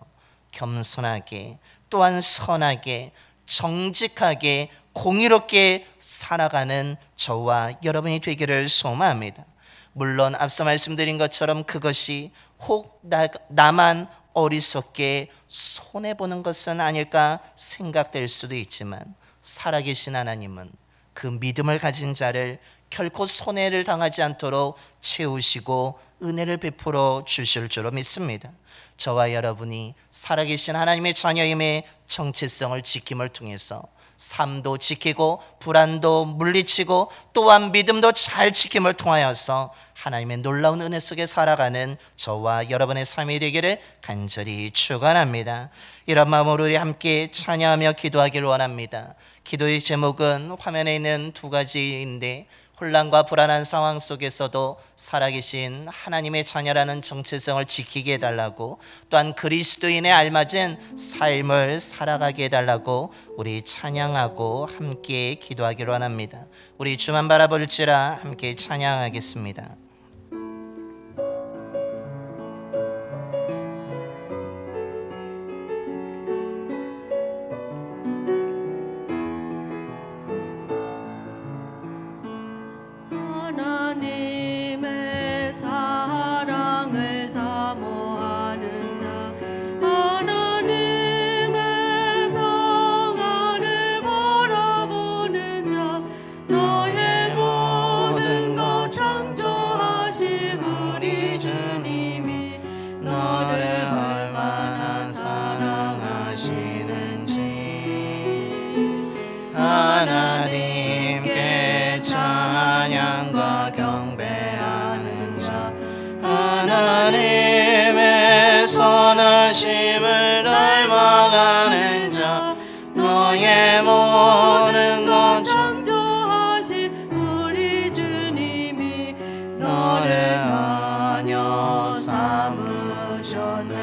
겸손하게, 또한 선하게, 정직하게, 공의롭게 살아가는 저와 여러분이 되기를 소망합니다. 물론 앞서 말씀드린 것처럼 그것이 혹 나만 어리석게 손해보는 것은 아닐까 생각될 수도 있지만, 살아계신 하나님은 그 믿음을 가진 자를 결코 손해를 당하지 않도록 채우시고 은혜를 베풀어 주실 줄로 믿습니다. 저와 여러분이 살아계신 하나님의 자녀임의 정체성을 지킴을 통해서 삶도 지키고 불안도 물리치고 또한 믿음도 잘 지킴을 통하여서 하나님의 놀라운 은혜 속에 살아가는 저와 여러분의 삶이 되기를 간절히 축원합니다. 이런 마음으로 우리 함께 찬양하며 기도하기를 원합니다. 기도의 제목은 화면에 있는 두 가지인데, 혼란과 불안한 상황 속에서도 살아계신 하나님의 자녀라는 정체성을 지키게 해달라고, 또한 그리스도인의 알맞은 삶을 살아가게 해달라고 우리 찬양하고 함께 기도하기를 원합니다. 우리 주만 바라볼지라 함께 찬양하겠습니다. 하나님의 사랑을 사모하는 자, 하나님의 평안을 바라보는 자, 너의 모든 것 창조하신 우리 주님이 너를 얼마나 사랑하시는지 하나님께 찬양과 경배하는 자, 하나님의 선하심을 닮아가는 자, 너의 모든 것 창조하신 우리 주님이 너를 자녀 삼으셨네.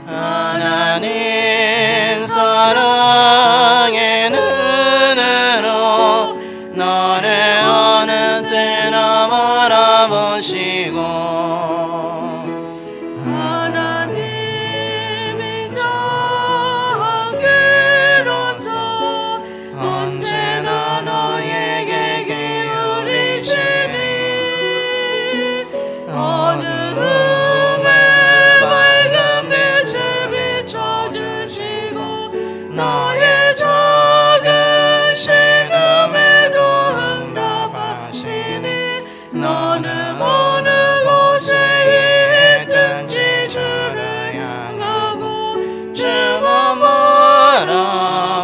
하나님 사랑의 눈으로 너를 어느 때나 바라보시고, 하나님이 자기로서 언제나 너에게 기울이시니 어두움에 너는 어느 곳에 있든지 주를 향하고 주만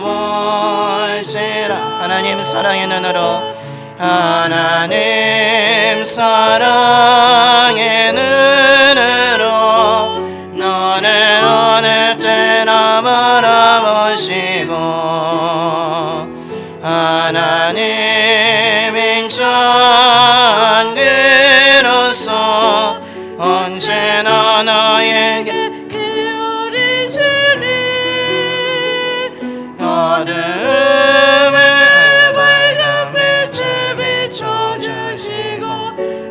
바라볼지라. 하나님 사랑의 눈으로 하나님 사랑의 눈으로 너는 어느 때나 바라보시고 하나님인 전그로서 언제나 너에게 기울이시니 어둠에 밝은 빛을 비춰주시고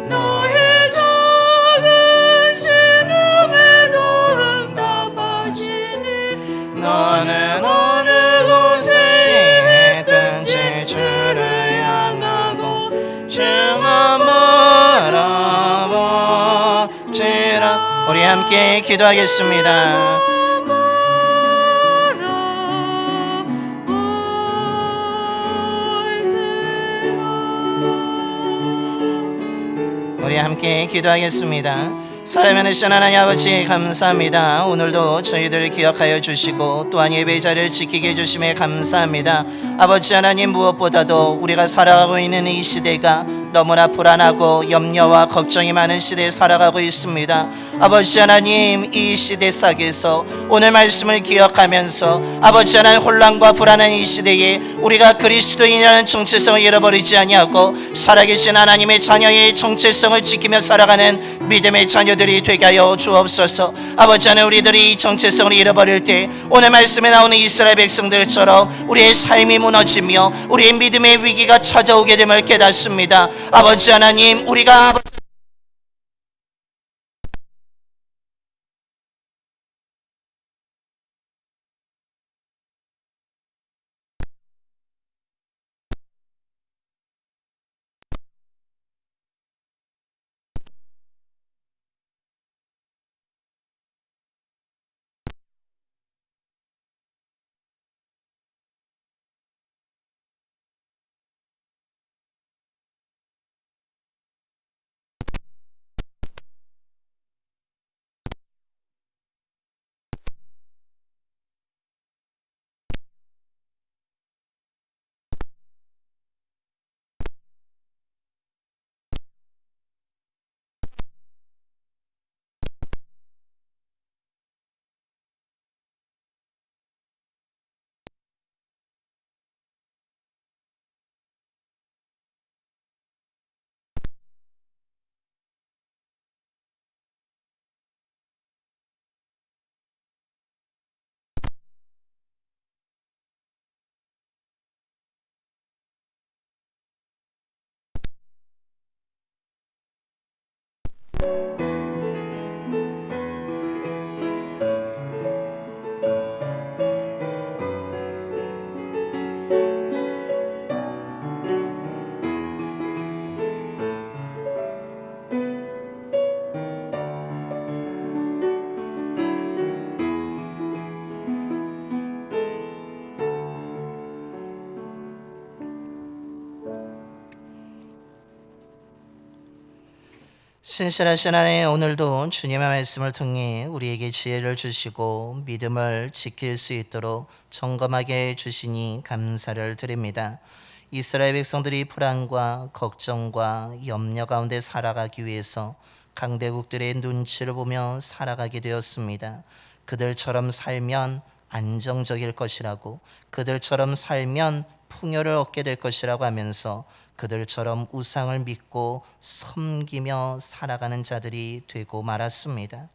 너의 작은 신음에도 응답하시니 너는 어느 곳에 있든지 주를 향하고 주만 바라보지라. 우리 함께 기도하겠습니다. 우리 함께 기도하겠습니다. 사랑하는 하나님 하나님 아버지 감사합니다. 오늘도 저희들을 기억하여 주시고 또한 예배 자리를 지키게 해주심에 감사합니다. 아버지 하나님, 무엇보다도 우리가 살아가고 있는 이 시대가 너무나 불안하고 염려와 걱정이 많은 시대에 살아가고 있습니다. 아버지 하나님, 이 시대 속에서 오늘 말씀을 기억하면서 아버지 하나님, 혼란과 불안한 이 시대에 우리가 그리스도인이라는 정체성을 잃어버리지 아니하고 살아계신 하나님의 자녀의 정체성을 지키며 살아가는 믿음의 자녀들이 되게 하여 주옵소서. 아버지 하나님, 우리들이 이 정체성을 잃어버릴 때 오늘 말씀에 나오는 이스라엘 백성들처럼 우리의 삶이 무너지며 우리의 믿음의 위기가 찾아오게 됨을 깨닫습니다. 아버지 하나님, 우리가 신실하신 하나님, 오늘도 주님의 말씀을 통해 우리에게 지혜를 주시고 믿음을 지킬 수 있도록 점검하게 해주시니 감사를 드립니다. 이스라엘 백성들이 불안과 걱정과 염려 가운데 살아가기 위해서 강대국들의 눈치를 보며 살아가게 되었습니다. 그들처럼 살면 안정적일 것이라고, 그들처럼 살면 풍요를 얻게 될 것이라고 하면서 그들처럼 우상을 믿고 섬기며 살아가는 자들이 되고 말았습니다.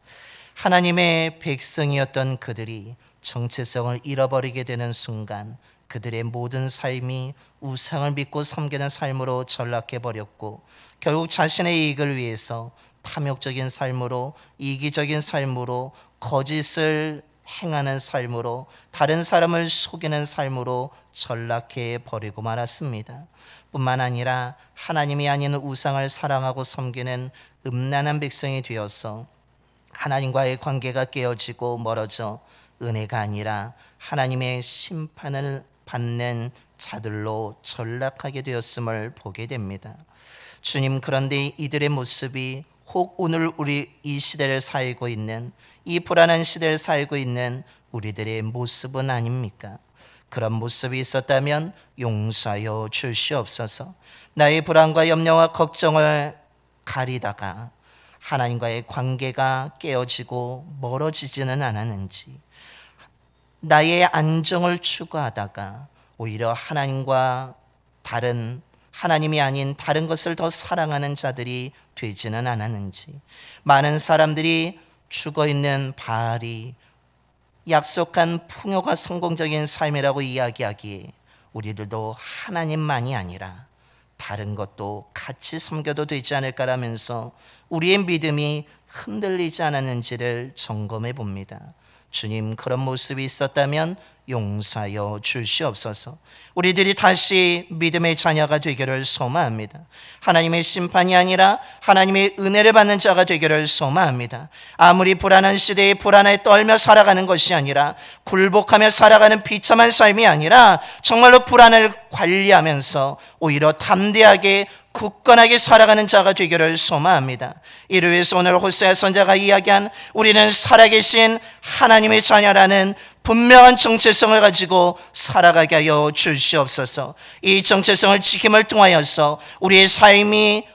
하나님의 백성이었던 그들이 정체성을 잃어버리게 되는 순간 그들의 모든 삶이 우상을 믿고 섬기는 삶으로 전락해 버렸고, 결국 자신의 이익을 위해서 탐욕적인 삶으로, 이기적인 삶으로, 거짓을 행하는 삶으로, 다른 사람을 속이는 삶으로 전락해 버리고 말았습니다. 뿐만 아니라 하나님이 아닌 우상을 사랑하고 섬기는 음란한 백성이 되어서 하나님과의 관계가 깨어지고 멀어져 은혜가 아니라 하나님의 심판을 받는 자들로 전락하게 되었음을 보게 됩니다. 주님, 그런데 이들의 모습이 혹 오늘 우리 이 시대를 살고 있는, 이 불안한 시대를 살고 있는 우리들의 모습은 아닙니까? 그런 모습이 있었다면 용서하여 주시옵소서. 나의 불안과 염려와 걱정을 가리다가 하나님과의 관계가 깨어지고 멀어지지는 않았는지, 나의 안정을 추구하다가 오히려 하나님과 다른, 하나님이 아닌 다른 것을 더 사랑하는 자들이 되지는 않았는지, 많은 사람들이 죽어있는 바알이 약속한 풍요가 성공적인 삶이라고 이야기하기에 우리들도 하나님만이 아니라 다른 것도 같이 섬겨도 되지 않을까라면서 우리의 믿음이 흔들리지 않았는지를 점검해 봅니다. 주님, 그런 모습이 있었다면 용서하여 주시옵소서. 우리들이 다시 믿음의 자녀가 되기를 소망합니다. 하나님의 심판이 아니라 하나님의 은혜를 받는 자가 되기를 소망합니다. 아무리 불안한 시대에 불안에 떨며 살아가는 것이 아니라, 굴복하며 살아가는 비참한 삶이 아니라 정말로 불안을 관리하면서 오히려 담대하게 굳건하게 살아가는 자가 되기를 소망합니다. 이를 위해서 오늘 호세아 선지자가 이야기한 우리는 살아계신 하나님의 자녀라는 분명한 정체성을 가지고 살아가게 하여 주시옵소서. 이 정체성을 지킴을 통하여서 우리의 삶이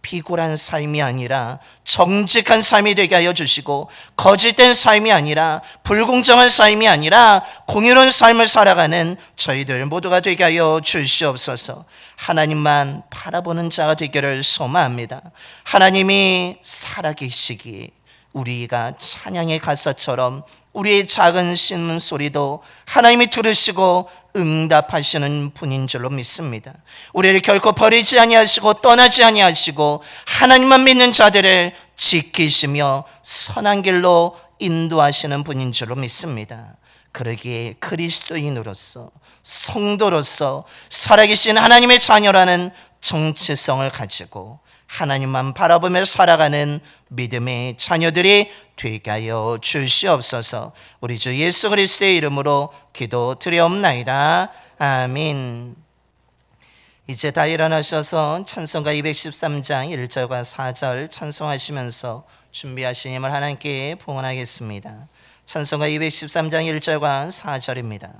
비굴한 삶이 아니라 정직한 삶이 되게 하여 주시고, 거짓된 삶이 아니라, 불공정한 삶이 아니라 공의로운 삶을 살아가는 저희들 모두가 되게 하여 주시옵소서. 하나님만 바라보는 자가 되기를 소망합니다. 하나님이 살아계시기에 우리가 찬양의 가사처럼 우리의 작은 신문 소리도 하나님이 들으시고 응답하시는 분인 줄로 믿습니다. 우리를 결코 버리지 아니하시고 떠나지 아니하시고 하나님만 믿는 자들을 지키시며 선한 길로 인도하시는 분인 줄로 믿습니다. 그러기에 그리스도인으로서, 성도로서 살아계신 하나님의 자녀라는 정체성을 가지고 하나님만 바라보며 살아가는 믿음의 자녀들이 되게 하여 주시옵소서. 우리 주 예수 그리스도의 이름으로 기도드리옵나이다. 아멘. 이제 다 일어나셔서 찬송가 213장 1절과 4절 찬송하시면서 준비하신 힘을 하나님께 봉헌하겠습니다. 찬송가 213장 1절과 4절입니다.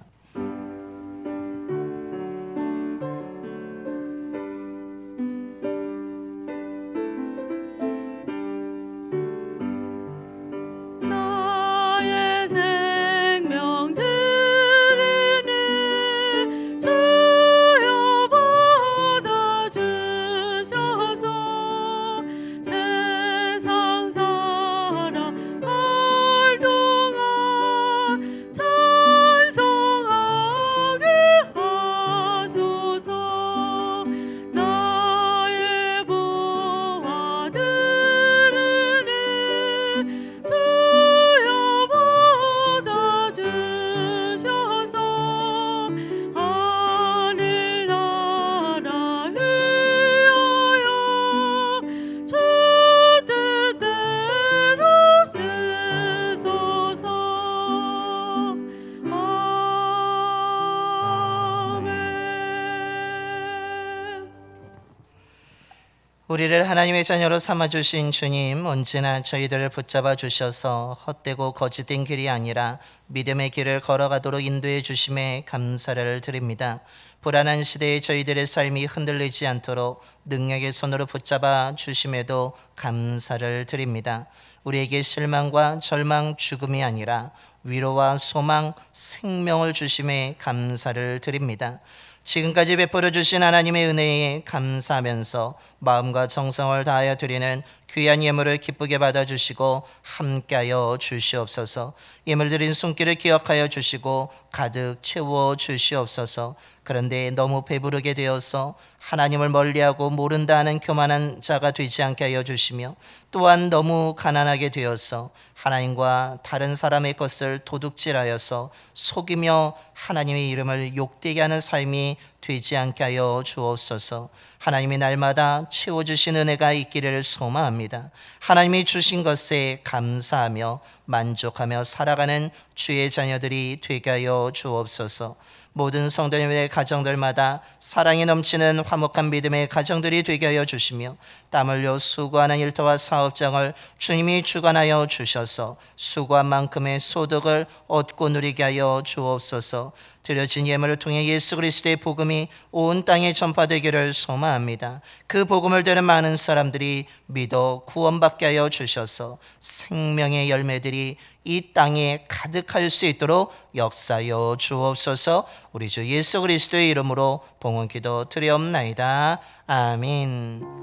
우리를 하나님의 자녀로 삼아주신 주님, 언제나 저희들을 붙잡아 주셔서 헛되고 거짓된 길이 아니라 믿음의 길을 걸어가도록 인도해 주심에 감사를 드립니다. 불안한 시대에 저희들의 삶이 흔들리지 않도록 능력의 손으로 붙잡아 주심에도 감사를 드립니다. 우리에게 실망과 절망, 죽음이 아니라 위로와 소망, 생명을 주심에 감사를 드립니다. 지금까지 베풀어 주신 하나님의 은혜에 감사하면서 마음과 정성을 다하여 드리는 귀한 예물을 기쁘게 받아주시고 함께하여 주시옵소서. 예물 드린 손길을 기억하여 주시고 가득 채워 주시옵소서. 그런데 너무 배부르게 되어서 하나님을 멀리하고 모른다 하는 교만한 자가 되지 않게 하여 주시며, 또한 너무 가난하게 되어서 하나님과 다른 사람의 것을 도둑질하여서 속이며 하나님의 이름을 욕되게 하는 삶이 되지 않게 하여 주옵소서. 하나님이 날마다 채워주신 은혜가 있기를 소망합니다. 하나님이 주신 것에 감사하며 만족하며 살아가는 주의 자녀들이 되게 하여 주옵소서. 모든 성도님의 가정들마다 사랑이 넘치는 화목한 믿음의 가정들이 되게 하여 주시며 땀 흘려 수고하는 일터와 사업장을 주님이 주관하여 주셔서 수고한 만큼의 소득을 얻고 누리게 하여 주옵소서. 드려진 예물을 통해 예수 그리스도의 복음이 온 땅에 전파되기를 소망합니다. 그 복음을 들은 많은 사람들이 믿어 구원받게 하여 주셔서 생명의 열매들이 이 땅에 가득할 수 있도록 역사하여 주옵소서. 우리 주 예수 그리스도의 이름으로 봉헌 기도 드리옵나이다. 아멘.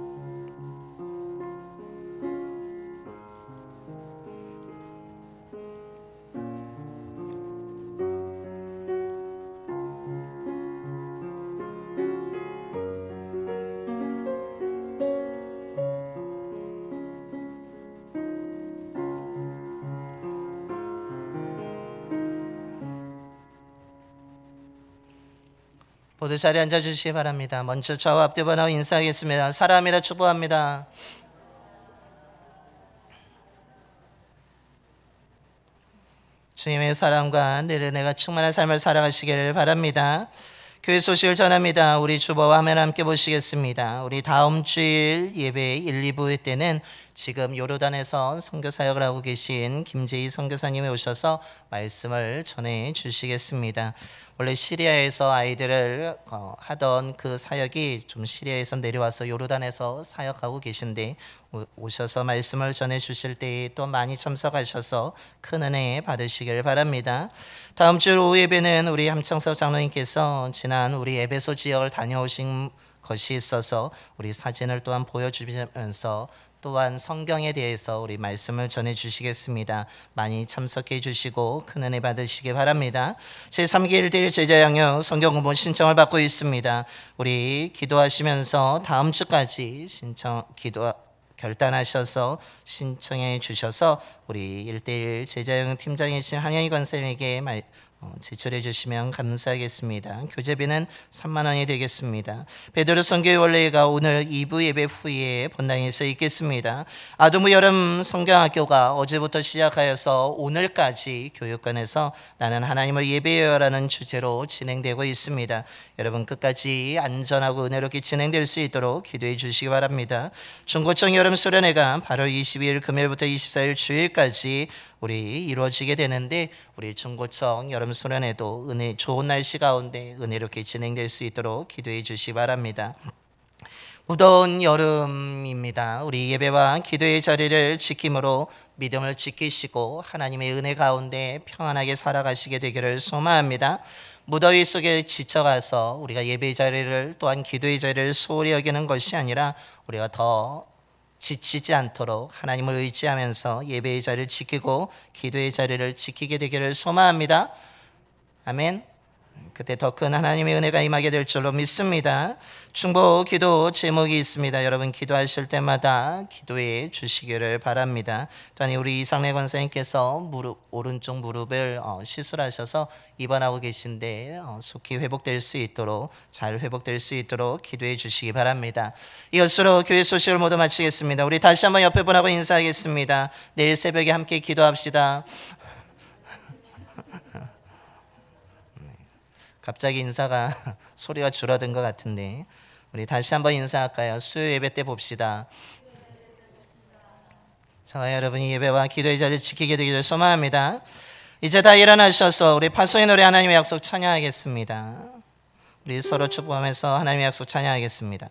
모두 자리에 앉아주시기 바랍니다. 먼저 저와 앞뒤 번하고 인사하겠습니다. 사랑합니다. 축복합니다. 주님의 사랑과 늘 은혜가 충만한 삶을 살아가시기를 바랍니다. 교회 소식을 전합니다. 우리 주보와 화면 함께 보시겠습니다. 우리 다음 주일 예배 1, 2부 때는 지금 요르단에서 선교 사역을 하고 계신 김재희 선교사님이 오셔서 말씀을 전해 주시겠습니다. 원래 시리아에서 아이들을 하던 그 사역이 좀 시리아에서 내려와서 요르단에서 사역하고 계신데 오셔서 말씀을 전해 주실 때 또 많이 참석하셔서 큰 은혜 받으시길 바랍니다. 다음 주 오후 예배는 우리 함창석 장로님께서 지난 우리 에베소 지역을 다녀오신 것이 있어서 우리 사진을 또한 보여주시면서 또한 성경에 대해서 우리 말씀을 전해 주시겠습니다. 많이 참석해 주시고 큰 은혜 받으시기 바랍니다. 제3기 1대1 제자 양육 성경 공부 신청을 받고 있습니다. 우리 기도하시면서 다음 주까지 기도 결단하셔서 신청해 주셔서 우리 1대1 제자형 팀장이신 한영희 권사님에게 지출해 주시면 감사하겠습니다. 교재비는 3만 원이 되겠습니다. 베드로 선교회 원래가 오늘 2부 예배 후에 본당에서 있겠습니다. 아동부 여름 성경학교가 어제부터 시작하여서 오늘까지 교육관에서 나는 하나님을 예배해요라는 주제로 진행되고 있습니다. 여러분 끝까지 안전하고 은혜롭게 진행될 수 있도록 기도해 주시기 바랍니다. 중고청 여름 수련회가 8월 22일 금요일부터 24일 주일까지 우리 이루어지게 되는데 우리 중고청 여름 수련회도 좋은 날씨 가운데 은혜롭게 진행될 수 있도록 기도해 주시기 바랍니다. 무더운 여름입니다. 우리 예배와 기도의 자리를 지킴으로 믿음을 지키시고 하나님의 은혜 가운데 평안하게 살아가시게 되기를 소망합니다. 무더위 속에 지쳐가서 우리가 예배의 자리를 또한 기도의 자리를 소홀히 여기는 것이 아니라 우리가 더 지치지 않도록 하나님을 의지하면서 예배의 자리를 지키고 기도의 자리를 지키게 되기를 소망합니다. 아멘. 그때 더 큰 하나님의 은혜가 임하게 될 줄로 믿습니다. 중보 기도 제목이 있습니다. 여러분 기도하실 때마다 기도해 주시기를 바랍니다. 또한 우리 이상래 권사님께서 오른쪽 무릎을 시술하셔서 입원하고 계신데 속히 회복될 수 있도록 잘 회복될 수 있도록 기도해 주시기 바랍니다. 이것으로 교회 소식을 모두 마치겠습니다. 우리 다시 한번 옆에 분하고 인사하겠습니다. 내일 새벽에 함께 기도합시다. 갑자기 인사가 소리가 줄어든 것 같은데 우리 다시 한번 인사할까요? 수요 예배 때 봅시다. 자, 여러분이 예배와 기도의 자리를 지키게 되기를 소망합니다. 이제 다 일어나셔서 우리 파송의 노래 하나님의 약속 찬양하겠습니다. 우리 서로 축복하면서 하나님의 약속 찬양하겠습니다.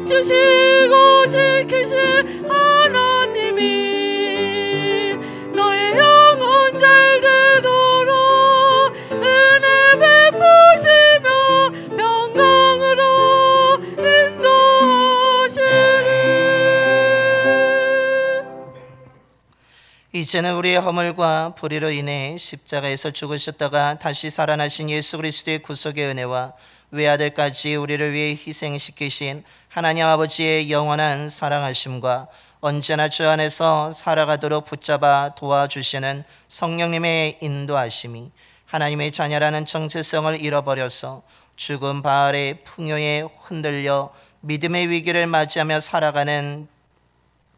지키시고 지키실 하나님이 너의 영혼 잘 되도록 은혜 베푸시며 평강으로 인도하시리. 이제는 우리의 허물과 불의로 인해 십자가에서 죽으셨다가 다시 살아나신 예수 그리스도의 구속의 은혜와 외아들까지 우리를 위해 희생시키신 하나님 아버지의 영원한 사랑하심과 언제나 주 안에서 살아가도록 붙잡아 도와주시는 성령님의 인도하심이 하나님의 자녀라는 정체성을 잃어버려서 죽은 바알의 풍요에 흔들려 믿음의 위기를 맞이하며 살아가는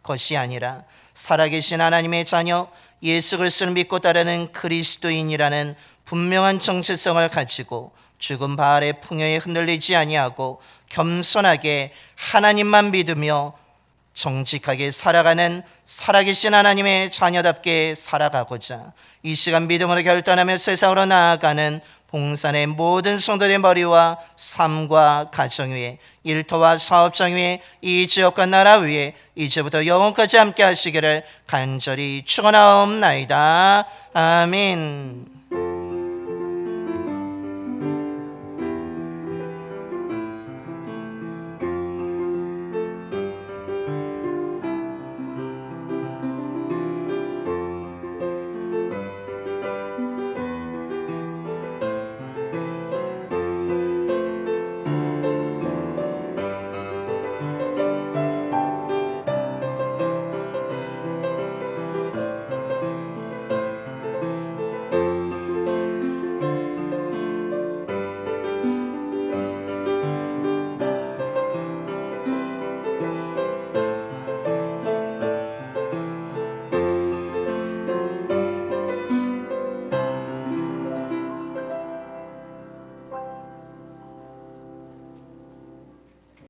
것이 아니라 살아계신 하나님의 자녀 예수 그리스도를 믿고 따르는 그리스도인이라는 분명한 정체성을 가지고 죽은 바알의 풍요에 흔들리지 아니하고 겸손하게 하나님만 믿으며 정직하게 살아가는 살아계신 하나님의 자녀답게 살아가고자 이 시간 믿음으로 결단하며 세상으로 나아가는 봉산의 모든 성도들의 머리와 삶과 가정 위에 일터와 사업장 위에 이 지역과 나라 위에 이제부터 영원까지 함께 하시기를 간절히 축원하옵나이다. 아멘.